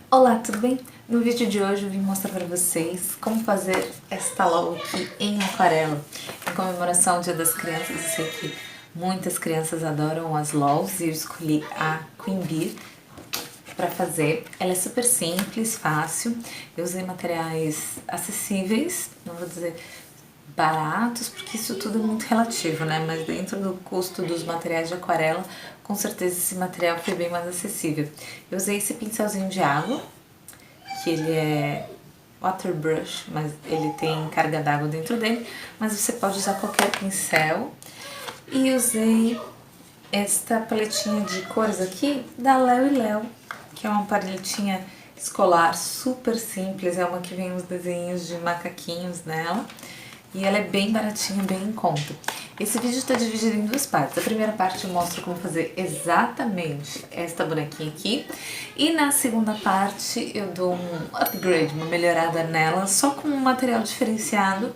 Olá, tudo bem? No vídeo de hoje eu vim mostrar para vocês como fazer esta LOL aqui em aquarela, em comemoração ao Dia das Crianças. Eu sei que muitas crianças adoram as LOLs e eu escolhi a Queen Bee para fazer. Ela é super simples, fácil. Eu usei materiais acessíveis, não vou dizer baratos, porque isso tudo é muito relativo, né? Mas dentro do custo dos materiais de aquarela, com certeza esse material foi bem mais acessível. Eu usei esse pincelzinho de água, que ele é water brush, mas ele tem carga d'água dentro dele, mas você pode usar qualquer pincel. E usei esta paletinha de cores aqui da Léo & Léo, que é uma paletinha escolar super simples, é uma que vem uns desenhos de macaquinhos nela. E ela é bem baratinha, bem em conta. Esse vídeo está dividido em duas partes. A primeira parte eu mostro como fazer exatamente esta bonequinha aqui. E na segunda parte eu dou um upgrade, uma melhorada nela, só com um material diferenciado,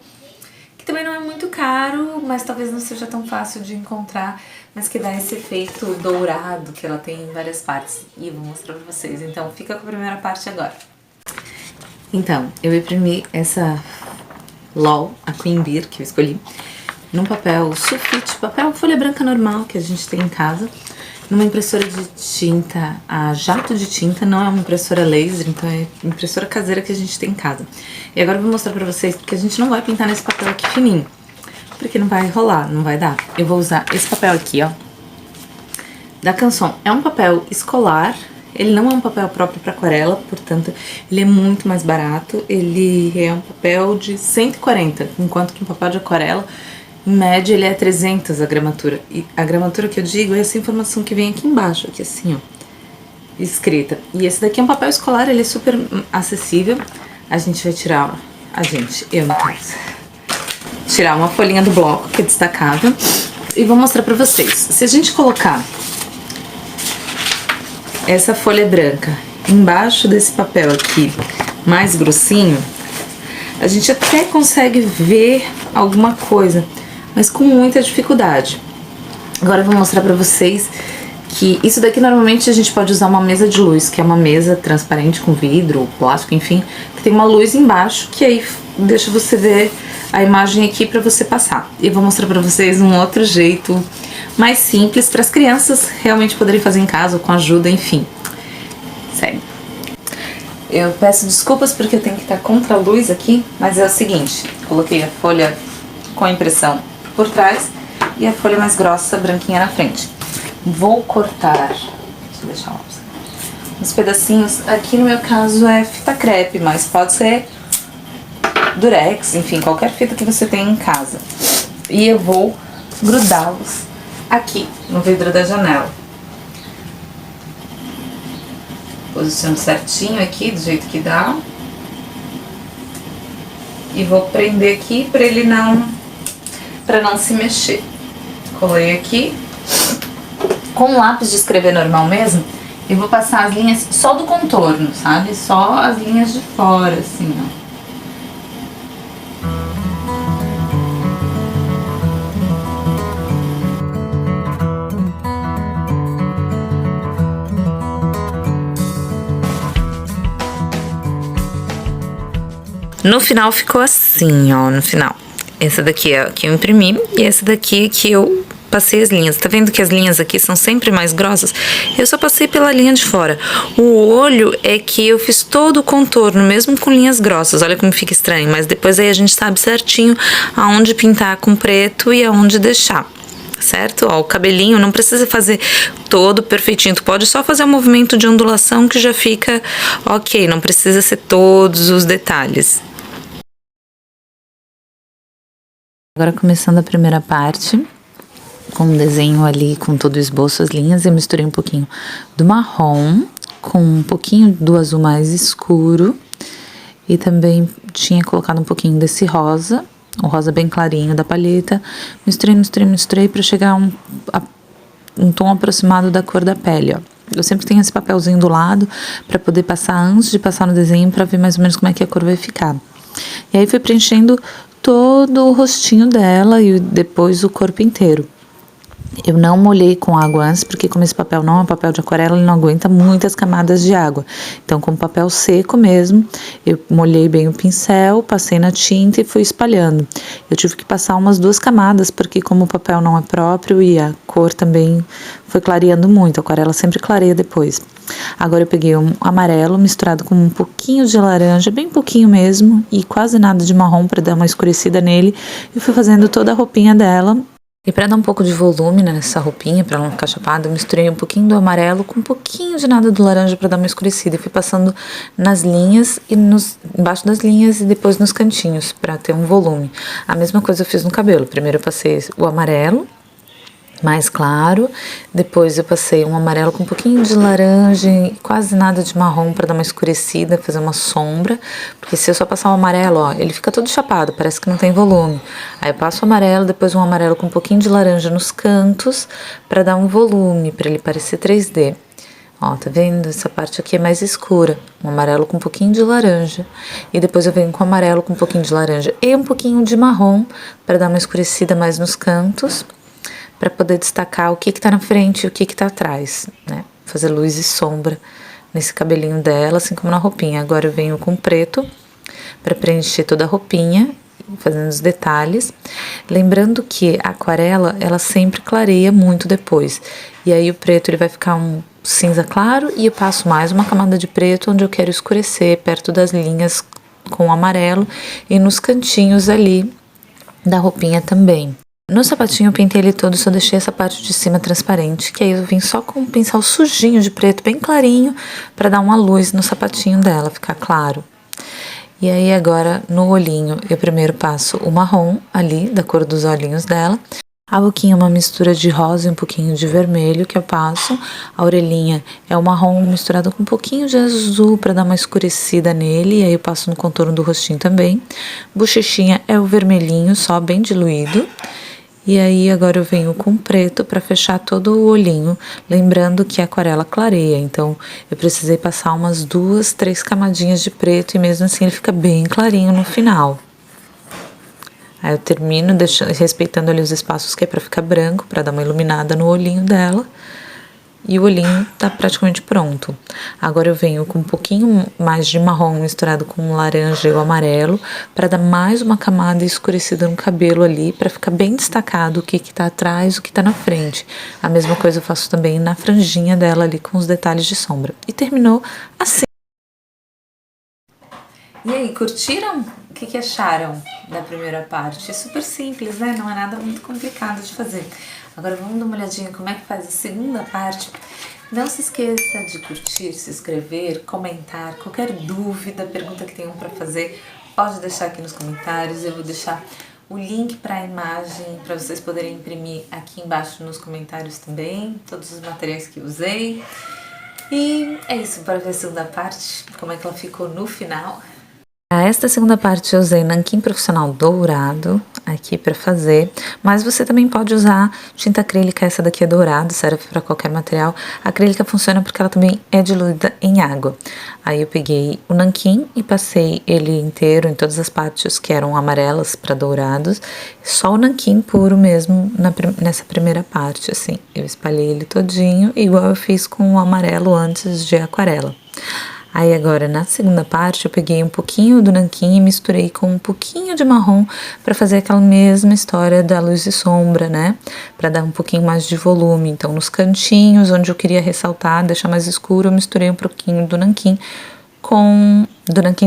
que também não é muito caro, mas talvez não seja tão fácil de encontrar, mas que dá esse efeito dourado que ela tem em várias partes. E eu vou mostrar pra vocês. Então fica com a primeira parte agora. Então, eu imprimi essa LOL, a Queen Bee, que eu escolhi, num papel sulfite, papel folha branca normal que a gente tem em casa, numa impressora de tinta, a jato de tinta, não é uma impressora laser, então é impressora caseira que a gente tem em casa. E agora eu vou mostrar pra vocês, porque a gente não vai pintar nesse papel aqui fininho, porque não vai rolar, não vai dar. Eu vou usar esse papel aqui, ó, da Canson. É um papel escolar. Ele não é um papel próprio para aquarela, portanto, ele é muito mais barato. Ele é um papel de 140, enquanto que um papel de aquarela, em média, ele é 300 a gramatura. E a gramatura que eu digo é essa informação que vem aqui embaixo, aqui assim, ó, escrita. E esse daqui é um papel escolar, ele é super acessível. A gente vai tirar, eu no caso, tirar uma folhinha do bloco, que é destacável, e vou mostrar pra vocês. Se a gente colocar essa folha branca embaixo desse papel aqui, mais grossinho, a gente até consegue ver alguma coisa, mas com muita dificuldade. Agora eu vou mostrar pra vocês que isso daqui normalmente a gente pode usar uma mesa de luz, que é uma mesa transparente com vidro, plástico, enfim, que tem uma luz embaixo, que aí deixa você ver a imagem aqui pra você passar. E eu vou mostrar pra vocês um outro jeito mais simples para as crianças realmente poderem fazer em casa, com ajuda, enfim. Sério. Eu peço desculpas porque eu tenho que estar contra a luz aqui, mas é o seguinte, coloquei a folha com a impressão por trás e a folha mais grossa, branquinha, na frente. Vou cortar, deixa eu deixar uns pedacinhos, aqui no meu caso é fita crepe, mas pode ser durex, enfim, qualquer fita que você tenha em casa. E eu vou grudá-los aqui no vidro da janela. Posiciono certinho aqui, do jeito que dá. E vou prender aqui para ele não se mexer. Colei aqui. Com lápis de escrever normal mesmo, eu vou passar as linhas só do contorno, sabe? Só as linhas de fora, assim, ó. No final ficou assim, ó, no final. Essa daqui é a que eu imprimi e essa daqui é que eu passei as linhas. Tá vendo que as linhas aqui são sempre mais grossas? Eu só passei pela linha de fora. O olho é que eu fiz todo o contorno, mesmo com linhas grossas. Olha como fica estranho, mas depois aí a gente sabe certinho aonde pintar com preto e aonde deixar. Certo? Ó, o cabelinho não precisa fazer todo perfeitinho, tu pode só fazer um movimento de ondulação que já fica ok, não precisa ser todos os detalhes. Agora começando a primeira parte, com um desenho ali com todo o esboço, as linhas, eu misturei um pouquinho do marrom com um pouquinho do azul mais escuro e também tinha colocado um pouquinho desse rosa, o rosa bem clarinho da palheta, misturei para chegar a um tom aproximado da cor da pele, ó. Eu sempre tenho esse papelzinho do lado para poder passar antes de passar no desenho para ver mais ou menos como é que a cor vai ficar. E aí fui preenchendo todo o rostinho dela e depois o corpo inteiro. Eu não molhei com água antes, porque como esse papel não é papel de aquarela, ele não aguenta muitas camadas de água. Então, com papel seco mesmo, eu molhei bem o pincel, passei na tinta e fui espalhando. Eu tive que passar umas 2 camadas, porque como o papel não é próprio e a cor também foi clareando muito, a aquarela sempre clareia depois. Agora eu peguei um amarelo misturado com um pouquinho de laranja, bem pouquinho mesmo, e quase nada de marrom para dar uma escurecida nele, e fui fazendo toda a roupinha dela. E para dar um pouco de volume nessa roupinha, para ela não ficar chapada, eu misturei um pouquinho do amarelo com um pouquinho de nada do laranja para dar uma escurecida. E fui passando nas linhas e embaixo das linhas e depois nos cantinhos para ter um volume. A mesma coisa eu fiz no cabelo. Primeiro eu passei o amarelo mais claro, depois eu passei um amarelo com um pouquinho de laranja e quase nada de marrom para dar uma escurecida, fazer uma sombra, porque se eu só passar o amarelo, ó, ele fica todo chapado, parece que não tem volume. Aí eu passo o amarelo, depois um amarelo com um pouquinho de laranja nos cantos para dar um volume, para ele parecer 3D. Ó, tá vendo? Essa parte aqui é mais escura, um amarelo com um pouquinho de laranja. E depois eu venho com amarelo com um pouquinho de laranja e um pouquinho de marrom para dar uma escurecida mais nos cantos, para poder destacar o que tá na frente e o que tá atrás, né? Fazer luz e sombra nesse cabelinho dela, assim como na roupinha. Agora eu venho com preto para preencher toda a roupinha, fazendo os detalhes. Lembrando que a aquarela, ela sempre clareia muito depois. E aí o preto ele vai ficar um cinza claro e eu passo mais uma camada de preto onde eu quero escurecer, perto das linhas com o amarelo e nos cantinhos ali da roupinha também. No sapatinho eu pintei ele todo, só deixei essa parte de cima transparente, que aí eu vim só com um pincel sujinho de preto, bem clarinho, para dar uma luz no sapatinho dela, ficar claro. E aí agora no olhinho eu primeiro passo o marrom ali, da cor dos olhinhos dela. A boquinha é uma mistura de rosa e um pouquinho de vermelho que eu passo. A orelhinha é o marrom misturado com um pouquinho de azul para dar uma escurecida nele. E aí eu passo no contorno do rostinho também. Bochechinha é o vermelhinho, só bem diluído. E aí agora eu venho com preto para fechar todo o olhinho, lembrando que a aquarela clareia, então eu precisei passar umas 2, 3 camadinhas de preto e mesmo assim ele fica bem clarinho no final. Aí eu termino respeitando ali os espaços que é para ficar branco, para dar uma iluminada no olhinho dela. E o olhinho tá praticamente pronto. Agora eu venho com um pouquinho mais de marrom misturado com o laranja e o amarelo para dar mais uma camada escurecida no cabelo ali, para ficar bem destacado o que tá atrás, o que tá na frente. A mesma coisa eu faço também na franjinha dela ali com os detalhes de sombra. E terminou assim. E aí, curtiram? O que acharam da primeira parte? É super simples, né? Não é nada muito complicado de fazer. Agora vamos dar uma olhadinha como é que faz a segunda parte. Não se esqueça de curtir, se inscrever, comentar. Qualquer dúvida, pergunta que tenham para fazer, pode deixar aqui nos comentários. Eu vou deixar o link para a imagem para vocês poderem imprimir aqui embaixo nos comentários também. Todos os materiais que usei. E é isso, para ver a segunda parte, como é que ela ficou no final. Para esta segunda parte eu usei nanquim profissional dourado aqui para fazer, mas você também pode usar tinta acrílica, essa daqui é dourado, serve para qualquer material. A acrílica funciona porque ela também é diluída em água. Aí eu peguei o nanquim e passei ele inteiro em todas as partes que eram amarelas para dourados, só o nanquim puro mesmo nessa primeira parte, assim. Eu espalhei ele todinho, igual eu fiz com o amarelo antes de aquarela. Aí agora na segunda parte eu peguei um pouquinho do nanquim e misturei com um pouquinho de marrom para fazer aquela mesma história da luz e sombra, né? Para dar um pouquinho mais de volume. Então nos cantinhos onde eu queria ressaltar, deixar mais escuro, eu misturei um pouquinho do nanquim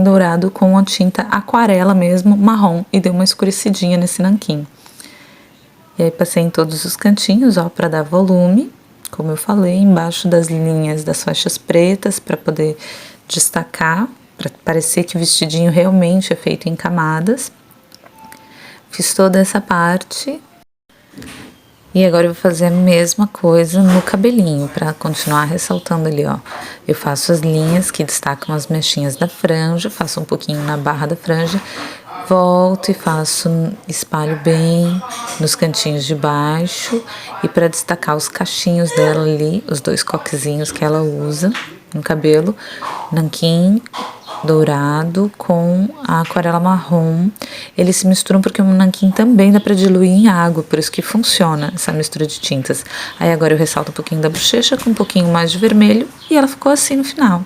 dourado com a tinta aquarela mesmo, marrom, e deu uma escurecidinha nesse nanquim. E aí passei em todos os cantinhos, ó, para dar volume, como eu falei, embaixo das linhas das faixas pretas para poder destacar, para parecer que o vestidinho realmente é feito em camadas. Fiz toda essa parte. E agora eu vou fazer a mesma coisa no cabelinho, para continuar ressaltando ali, ó. Eu faço as linhas que destacam as mechinhas da franja, faço um pouquinho na barra da franja, volto e espalho bem nos cantinhos de baixo. E para destacar os cachinhos dela ali, os 2 coquezinhos que ela usa no cabelo, nanquim dourado com a aquarela marrom. Eles se misturam porque o nanquim também dá para diluir em água, por isso que funciona essa mistura de tintas. Aí agora eu ressalto um pouquinho da bochecha com um pouquinho mais de vermelho e ela ficou assim no final.